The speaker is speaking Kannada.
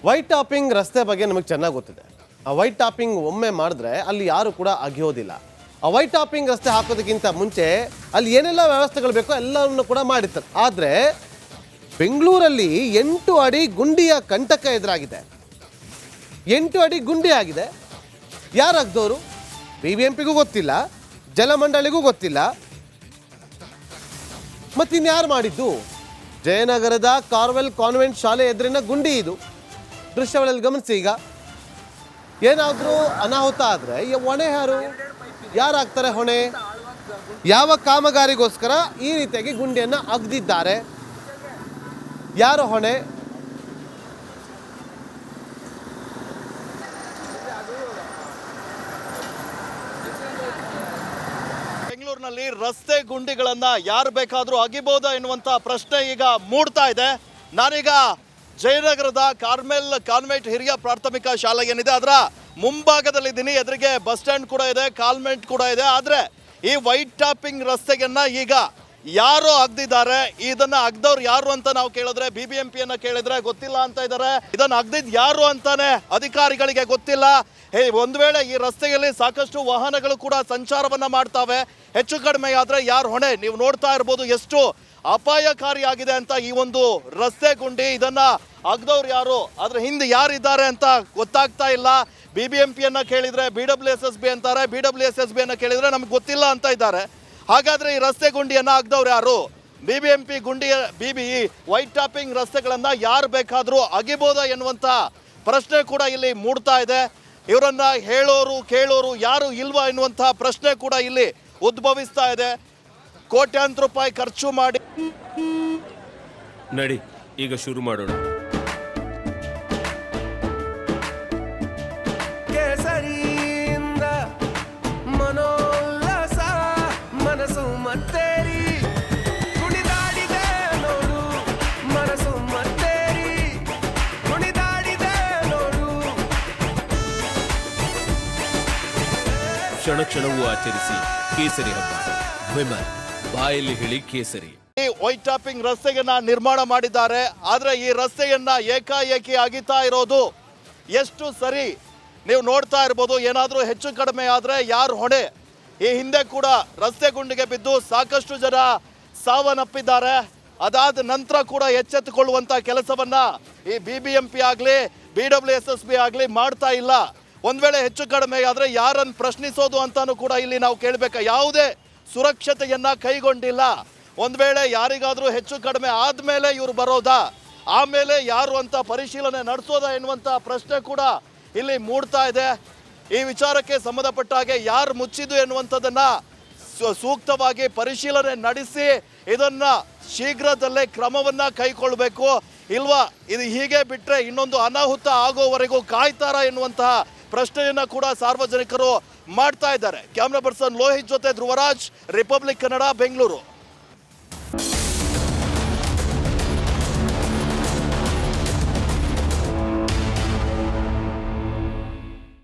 ವೈಟ್ ಟಾಪಿಂಗ್ ರಸ್ತೆ ಬಗ್ಗೆ ನಮಗೆ ಚೆನ್ನಾಗಿ ಗೊತ್ತಿದೆ. ಆ ವೈಟ್ ಟಾಪಿಂಗ್ ಒಮ್ಮೆ ಮಾಡಿದ್ರೆ ಅಲ್ಲಿ ಯಾರು ಕೂಡ ಅಗಿಯೋದಿಲ್ಲ. ಆ ವೈಟ್ ಟಾಪಿಂಗ್ ರಸ್ತೆ ಹಾಕೋದಕ್ಕಿಂತ ಮುಂಚೆ ಅಲ್ಲಿ ಏನೆಲ್ಲ ವ್ಯವಸ್ಥೆಗಳು ಬೇಕೋ ಎಲ್ಲವನ್ನು ಕೂಡ ಮಾಡಿರ್ತಾರೆ. ಆದರೆ ಬೆಂಗಳೂರಲ್ಲಿ 8 ಅಡಿ ಗುಂಡಿಯ ಕಂಟಕ ಎದುರಾಗಿದೆ. 8 ಅಡಿ ಗುಂಡಿ ಆಗಿದೆ. ಯಾರು ಅಗ್ದವರು? BBMPಗೂ ಗೊತ್ತಿಲ್ಲ, ಜಲಮಂಡಳಿಗೂ ಗೊತ್ತಿಲ್ಲ, ಮತ್ತಿನ್ಯಾರು ಮಾಡಿದ್ದು? ಜಯನಗರದ ಕಾರ್ವೆಲ್ ಕಾನ್ವೆಂಟ್ ಶಾಲೆ ಎದುರಿನ ಗುಂಡಿ ಇದು. ದೃಶ್ಯಗಳಲ್ಲಿ ಗಮನಿಸಿ. ಈಗ ಏನಾದರೂ ಅನಾಹುತ ಆದರೆ ಹೊಣೆ ಯಾರಾಗ್ತಾರೆ? ಹೊಣೆ ಯಾವ ಕಾಮಗಾರಿಗೋಸ್ಕರ ಈ ರೀತಿಯಾಗಿ ಗುಂಡಿಯನ್ನು ಅಗ್ದಿದ್ದಾರೆ? ಯಾರು ಹೊಣೆ? ಬೆಂಗಳೂರಿನಲ್ಲಿ ರಸ್ತೆ ಗುಂಡಿಗಳನ್ನ ಯಾರು ಬೇಕಾದರೂ ಅಗಿಬಹುದಾ ಎನ್ನುವಂತ ಪ್ರಶ್ನೆ ಈಗ ಮೂಡ್ತಾ ಇದೆ. ನಾನೀಗ ಜಯನಗರದ ಕಾನ್ವೆಂಟ್ ಹಿರಿಯ ಪ್ರಾಥಮಿಕ ಶಾಲೆ ಏನಿದೆ ಅದರ ಮುಂಭಾಗದಲ್ಲಿದ್ದೀನಿ. ಎದುರಿಗೆ ಬಸ್ ಸ್ಟ್ಯಾಂಡ್ ಕೂಡ ಇದೆ, ಕಾನ್ವೆಂಟ್ ಕೂಡ ಇದೆ. ಆದರೆ ಈ ವೈಟ್ ಟಾಪಿಂಗ್ ರಸ್ತೆಯನ್ನ ಈಗ ಯಾರು ಅಗ್ದಿದ್ದಾರೆ, ಇದನ್ನ ಅಗ್ದವ್ರು ಯಾರು ಅಂತ ನಾವು ಕೇಳಿದ್ರೆ BBMPಯನ್ನ ಕೇಳಿದ್ರೆ ಗೊತ್ತಿಲ್ಲ ಅಂತ ಇದ್ದಾರೆ. ಇದನ್ನ ಅಗ್ದಿದ್ ಯಾರು ಅಂತಾನೆ ಅಧಿಕಾರಿಗಳಿಗೆ ಗೊತ್ತಿಲ್ಲ. ಒಂದು ವೇಳೆ ಈ ರಸ್ತೆಯಲ್ಲಿ ಸಾಕಷ್ಟು ವಾಹನಗಳು ಕೂಡ ಸಂಚಾರವನ್ನ ಮಾಡ್ತಾವೆ. ಹೆಚ್ಚು ಕಡಿಮೆ ಆದ್ರೆ ಯಾರು ಹೊಣೆ? ನೀವು ನೋಡ್ತಾ ಇರ್ಬೋದು ಎಷ್ಟು ಅಪಾಯಕಾರಿಯಾಗಿದೆ ಅಂತ ಈ ಒಂದು ರಸ್ತೆ ಗುಂಡಿ. ಇದನ್ನ ಅಗ್ದವ್ರು ಯಾರು, ಅದ್ರ ಹಿಂದೆ ಯಾರಿದ್ದಾರೆ ಅಂತ ಗೊತ್ತಾಗ್ತಾ ಇಲ್ಲ. BBMPಯನ್ನ ಕೇಳಿದ್ರೆ BWSSB ಅಂತಾರೆ, BWSSBಯನ್ನ ಕೇಳಿದ್ರೆ ನಮ್ಗೆ ಗೊತ್ತಿಲ್ಲ ಅಂತ ಇದ್ದಾರೆ. ಹಾಗಾದ್ರೆ ಈ ರಸ್ತೆ ಗುಂಡಿಯನ್ನ ಅಗ್ದವ್ರು ಯಾರು? BBMP ಗುಂಡಿಯ ವೈಟ್ ಟಾಪಿಂಗ್ ರಸ್ತೆಗಳನ್ನ ಯಾರು ಬೇಕಾದ್ರೂ ಅಗಿಬೋದಾ ಎನ್ನುವಂತ ಪ್ರಶ್ನೆ ಕೂಡ ಇಲ್ಲಿ ಮೂಡ್ತಾ ಇದೆ. ಇವರನ್ನ ಹೇಳೋರು ಕೇಳೋರು ಯಾರು ಇಲ್ವಾ ಎನ್ನುವಂತ ಪ್ರಶ್ನೆ ಕೂಡ ಇಲ್ಲಿ ಉದ್ಭವಿಸ್ತಾ ಇದೆ. ಕೋಟ್ಯಾಂತರ ರೂಪಾಯಿ ಖರ್ಚು ಮಾಡಿ ನಡಿ ಈಗ ಶುರು ಮಾಡೋಣ. ಕೇಸರಿಯಿಂದ ಮನೋಲ್ಲಾಸ ಮನಸ್ಸು ಮತ್ತೇರಿ ಕುಣಿದಾಡಿದೆ ನೋಡು, ಮನಸ್ಸು ಮತ್ತೇರಿ ಕುಣಿದಾಡಿದೆ ನೋಡು. ಕ್ಷಣ ಕ್ಷಣವೂ ಆಚರಿಸಿ ಕೇಸರಿ ಹಬ್ಬ. ವಿಮಲ್ ಬಾಯಲ್ಲಿ ಹೇಳಿ ಕೇಸರಿ. ಈ ವೈಟ್ ಟಾಪಿಂಗ್ ರಸ್ತೆಯನ್ನ ನಿರ್ಮಾಣ ಮಾಡಿದ್ದಾರೆ. ಆದ್ರೆ ಈ ರಸ್ತೆಯನ್ನ ಏಕಾಏಕಿ ಅಗಿತಾ ಇರೋದು ಎಷ್ಟು ಸರಿ? ನೀವು ನೋಡ್ತಾ ಇರ್ಬೋದು. ಏನಾದರೂ ಹೆಚ್ಚು ಕಡಿಮೆ ಆದ್ರೆ ಯಾರು ಹೊಣೆ? ಈ ಹಿಂದೆ ಕೂಡ ರಸ್ತೆ ಗುಂಡಿಗೆ ಬಿದ್ದು ಸಾಕಷ್ಟು ಜನ ಸಾವನ್ನಪ್ಪಿದ್ದಾರೆ. ಅದಾದ ನಂತರ ಕೂಡ ಎಚ್ಚೆತ್ತುಕೊಳ್ಳುವಂತ ಕೆಲಸವನ್ನ ಈ BBMP ಆಗ್ಲಿ BWSSB ಆಗ್ಲಿ ಮಾಡ್ತಾ ಇಲ್ಲ. ಒಂದ್ ವೇಳೆ ಹೆಚ್ಚು ಕಡಿಮೆ ಆದ್ರೆ ಯಾರನ್ನು ಪ್ರಶ್ನಿಸೋದು ಅಂತಾನು ಕೂಡ ಇಲ್ಲಿ ನಾವು ಕೇಳಬೇಕು. ಯಾವುದೇ ಸುರಕ್ಷತೆಯನ್ನ ಕೈಗೊಂಡಿಲ್ಲ. ಒಂದ್ ವೇಳೆ ಯಾರಿಗಾದ್ರೂ ಹೆಚ್ಚು ಕಡಿಮೆ ಆದ್ಮೇಲೆ ಇವ್ರು ಬರೋದಾ, ಆಮೇಲೆ ಯಾರು ಅಂತ ಪರಿಶೀಲನೆ ನಡೆಸೋದಾ ಎನ್ನುವಂತ ಪ್ರಶ್ನೆ ಕೂಡ ಇಲ್ಲಿ ಮೂಡ್ತಾ ಇದೆ. ಈ ವಿಚಾರಕ್ಕೆ ಸಂಬಂಧಪಟ್ಟ ಹಾಗೆ ಯಾರು ಮುಚ್ಚಿದ್ದು ಎನ್ನುವಂಥದ್ದನ್ನ ಸೂಕ್ತವಾಗಿ ಪರಿಶೀಲನೆ ನಡೆಸಿ ಇದನ್ನ ಶೀಘ್ರದಲ್ಲೇ ಕ್ರಮವನ್ನ ಕೈಗೊಳ್ಳಬೇಕು. ಇಲ್ವಾ ಇದು ಹೀಗೆ ಬಿಟ್ರೆ ಇನ್ನೊಂದು ಅನಾಹುತ ಆಗೋವರೆಗೂ ಕಾಯ್ತಾರ ಎನ್ನುವಂತಹ ಪ್ರಶ್ನೆಯನ್ನ ಕೂಡ ಸಾರ್ವಜನಿಕರು ಮಾಡ್ತಾ ಇದ್ದಾರೆ. ಕ್ಯಾಮ್ರಾ ಪರ್ಸನ್ ಲೋಹಿತ್ ಜೊತೆ ಧ್ರುವರಾಜ್, ರಿಪಬ್ಲಿಕ್ ಕನ್ನಡ, ಬೆಂಗಳೂರು.